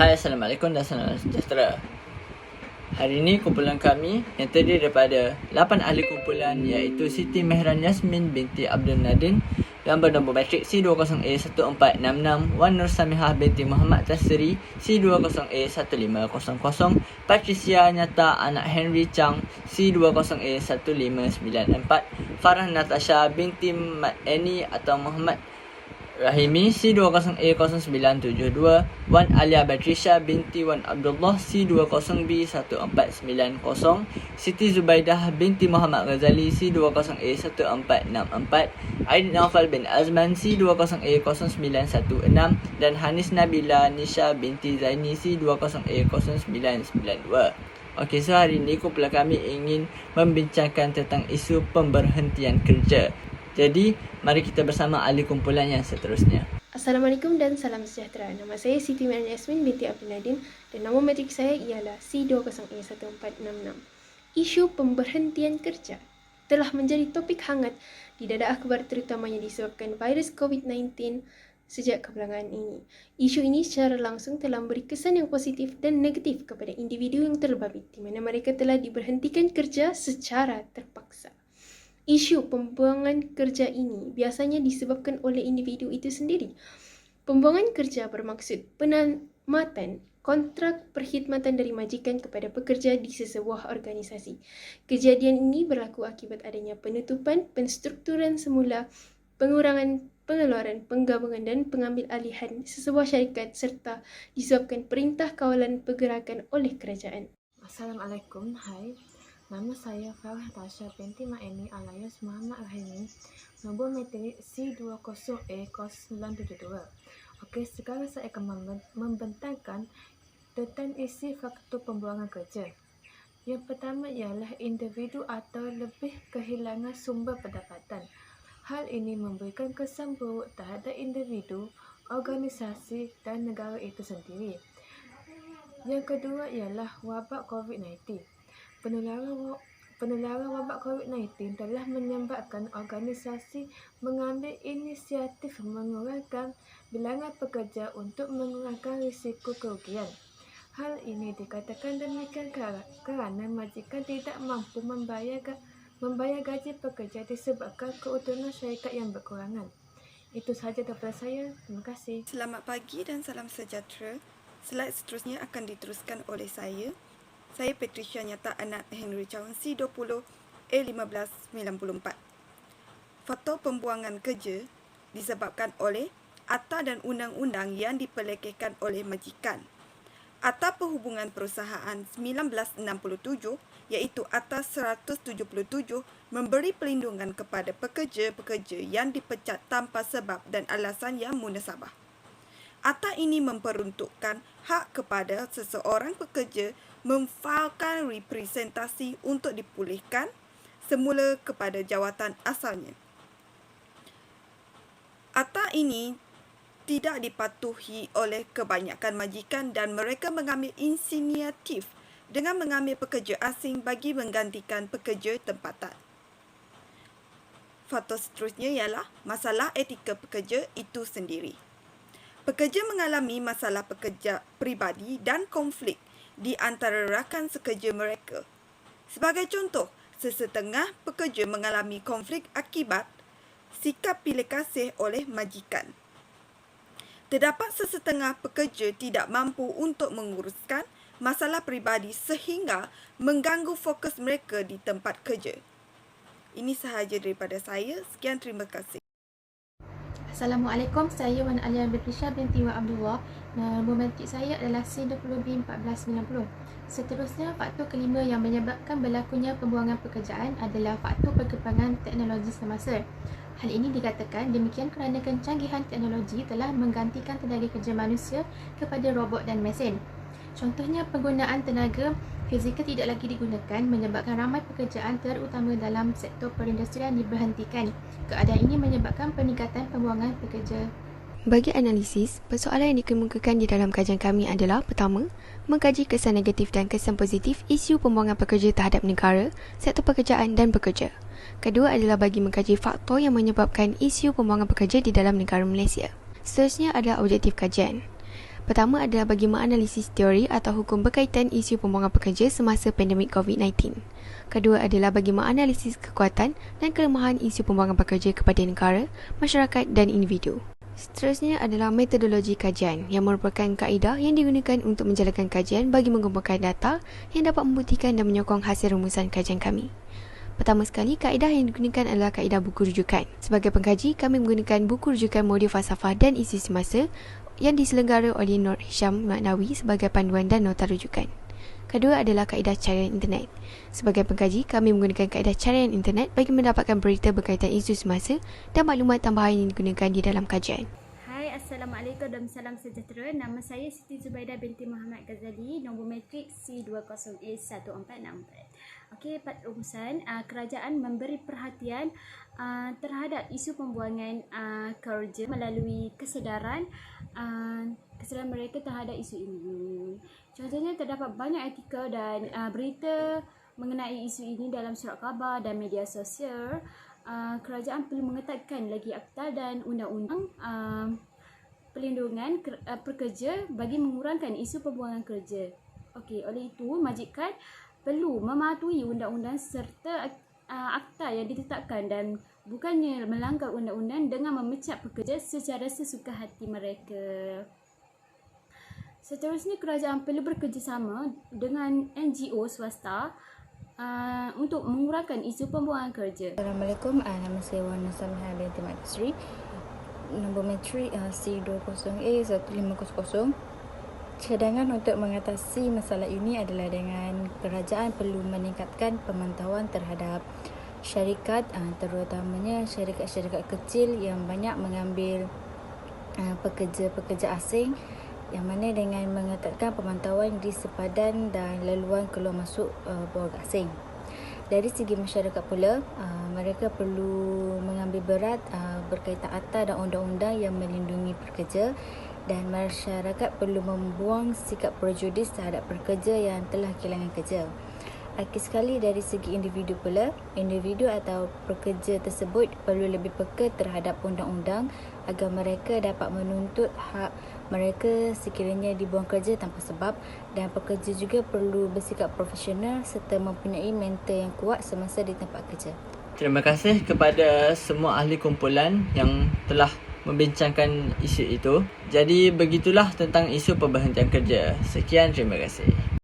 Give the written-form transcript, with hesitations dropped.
Hai, Assalamualaikum dan salam sejahtera. Hari ini kumpulan kami yang terdiri daripada 8 ahli kumpulan iaitu Siti Mehran Yasmin binti Abdul Nadin, gambar nombor matrik C20A1466, Wan Nur Samihah binti Muhammad Tasri C20A1500, Patricia Nyata anak Henry Chang C20A1594, Farah Natasha binti Mat Eni atau Muhammad Rahimi C20A0972, Wan Alia Patricia binti Wan Abdullah C20B1490, Siti Zubaidah binti Muhammad Ghazali C20A1464, Aidil Naufal bin Azman C20A0916, dan Hanis Nabila Nisha binti Zaini C20A0992. Okey, so hari ini kumpulan kami ingin membincangkan tentang isu pemberhentian kerja. Jadi, mari kita bersama ahli kumpulan yang seterusnya. Assalamualaikum dan salam sejahtera. Nama saya Siti Mehran Yasmin binti Abdul Nadin dan nombor matrik saya ialah C20A1466. Isu pemberhentian kerja telah menjadi topik hangat di dada akhbar terutamanya disebabkan virus COVID-19 sejak kebelakangan ini. Isu ini secara langsung telah memberi kesan yang positif dan negatif kepada individu yang terbabit di mana mereka telah diberhentikan kerja secara terpaksa. Isu pembuangan kerja ini biasanya disebabkan oleh individu itu sendiri. Pembuangan kerja bermaksud penamatan kontrak perkhidmatan dari majikan kepada pekerja di sesebuah organisasi. Kejadian ini berlaku akibat adanya penutupan, penstrukturan semula, pengurangan pengeluaran, penggabungan dan pengambil alihan sesebuah syarikat serta disebabkan perintah kawalan pergerakan oleh kerajaan. Assalamualaikum, hai. Nama saya Farah Natasha binti Mat Eni alias Muhammad Rahimi, nombor matrik C20A0972. Okey, sekarang saya akan membentangkan tentang isi faktor pembuangan kerja. Yang pertama ialah individu atau lebih kehilangan sumber pendapatan. Hal ini memberikan kesan buruk terhadap individu, organisasi dan negara itu sendiri. Yang kedua ialah wabak COVID-19. Penularan wabak COVID-19 telah menyebabkan organisasi mengambil inisiatif mengurangkan bilangan pekerja untuk mengurangkan risiko kerugian. Hal ini dikatakan demikian kerana majikan tidak mampu membayar gaji pekerja disebabkan keuntungan syarikat yang berkurangan. Itu sahaja daripada saya. Terima kasih. Selamat pagi dan salam sejahtera. Slide seterusnya akan diteruskan oleh saya. Saya Patricia Nyata anak Henry Chang C20A1594. Faktor pembuangan kerja disebabkan oleh Akta dan undang-undang yang diperlekehkan oleh majikan. Akta Perhubungan Perusahaan 1967 iaitu Akta 177 memberi perlindungan kepada pekerja-pekerja yang dipecat tanpa sebab dan alasan yang munasabah. Akta ini memperuntukkan hak kepada seseorang pekerja memfailkan representasi untuk dipulihkan semula kepada jawatan asalnya. Akta ini tidak dipatuhi oleh kebanyakan majikan dan mereka mengambil inisiatif dengan mengambil pekerja asing bagi menggantikan pekerja tempatan. Faktor seterusnya ialah masalah etika pekerja itu sendiri. Pekerja mengalami masalah pekerja peribadi dan konflik di antara rakan sekerja mereka. Sebagai contoh, sesetengah pekerja mengalami konflik akibat sikap pilih kasih oleh majikan. Terdapat sesetengah pekerja tidak mampu untuk menguruskan masalah peribadi sehingga mengganggu fokus mereka di tempat kerja. Ini sahaja daripada saya. Sekian, terima kasih. Assalamualaikum, saya Wan Alia Patricia binti Wan Abdullah. Nombor matrik saya adalah C20B1490. Seterusnya, faktor kelima yang menyebabkan berlakunya pembuangan pekerjaan adalah faktor perkembangan teknologi semasa. Hal ini dikatakan demikian kerana kecanggihan teknologi telah menggantikan tenaga kerja manusia kepada robot dan mesin. Contohnya, penggunaan tenaga fizikal tidak lagi digunakan menyebabkan ramai pekerjaan terutama dalam sektor perindustrian diberhentikan. Keadaan ini menyebabkan peningkatan pembuangan pekerja. Bagi analisis, persoalan yang dikemukakan di dalam kajian kami adalah: pertama, mengkaji kesan negatif dan kesan positif isu pembuangan pekerja terhadap negara, sektor pekerjaan dan pekerja. Kedua adalah bagi mengkaji faktor yang menyebabkan isu pembuangan pekerja di dalam negara Malaysia. Seterusnya adalah objektif kajian. Pertama adalah bagi menganalisis teori atau hukum berkaitan isu pembuangan pekerja semasa pandemik COVID-19. Kedua adalah bagi menganalisis kekuatan dan kelemahan isu pembuangan pekerja kepada negara, masyarakat dan individu. Seterusnya adalah metodologi kajian yang merupakan kaedah yang digunakan untuk menjalankan kajian bagi mengumpulkan data yang dapat membuktikan dan menyokong hasil rumusan kajian kami. Pertama sekali, kaedah yang digunakan adalah kaedah buku rujukan. Sebagai pengkaji, kami menggunakan buku rujukan modul falsafah dan isu semasa yang diselenggara oleh Nur Hisham Maknawi sebagai panduan dan nota rujukan. Kedua adalah kaedah carian internet. Sebagai pengkaji, kami menggunakan kaedah carian internet bagi mendapatkan berita berkaitan isu semasa dan maklumat tambahan yang digunakan di dalam kajian. Hai, Assalamualaikum dan salam sejahtera. Nama saya Siti Zubaidah binti Muhammad Ghazali, nombor matrik C20A1464. Okey, pada rumusan, kerajaan memberi perhatian terhadap isu pembuangan kerja melalui kesedaran mereka terhadap isu ini. Contohnya, terdapat banyak artikel dan berita mengenai isu ini dalam surat khabar dan media sosial. Kerajaan perlu mengetatkan lagi akta dan undang-undang perlindungan pekerja bagi mengurangkan isu pembuangan kerja. Okey, oleh itu majikan perlu mematuhi undang-undang serta akta yang ditetapkan dan bukannya melanggar undang-undang dengan memecat pekerja secara sesuka hati mereka. Seterusnya, kerajaan perlu bekerjasama dengan NGO swasta untuk mengurangkan isu pembuangan kerja. Assalamualaikum, nama saya Wana Samha binti Mat Sri, nombor matrik C20A1500. Cadangan untuk mengatasi masalah ini adalah dengan kerajaan perlu meningkatkan pemantauan terhadap syarikat, terutamanya syarikat-syarikat kecil yang banyak mengambil pekerja-pekerja asing, yang mana dengan mengetatkan pemantauan di sepadan dan laluan keluar masuk warga asing. Dari segi masyarakat pula, mereka perlu mengambil berat berkaitan akta dan undang-undang yang melindungi pekerja, dan masyarakat perlu membuang sikap prejudis terhadap pekerja yang telah kehilangan kerja. Akhir sekali, dari segi individu pula, individu atau pekerja tersebut perlu lebih peka terhadap undang-undang agar mereka dapat menuntut hak mereka sekiranya dibuang kerja tanpa sebab, dan pekerja juga perlu bersikap profesional serta mempunyai mental yang kuat semasa di tempat kerja. Terima kasih kepada semua ahli kumpulan yang telah membincangkan isu itu. Jadi begitulah tentang isu pemberhentian kerja. Sekian, terima kasih.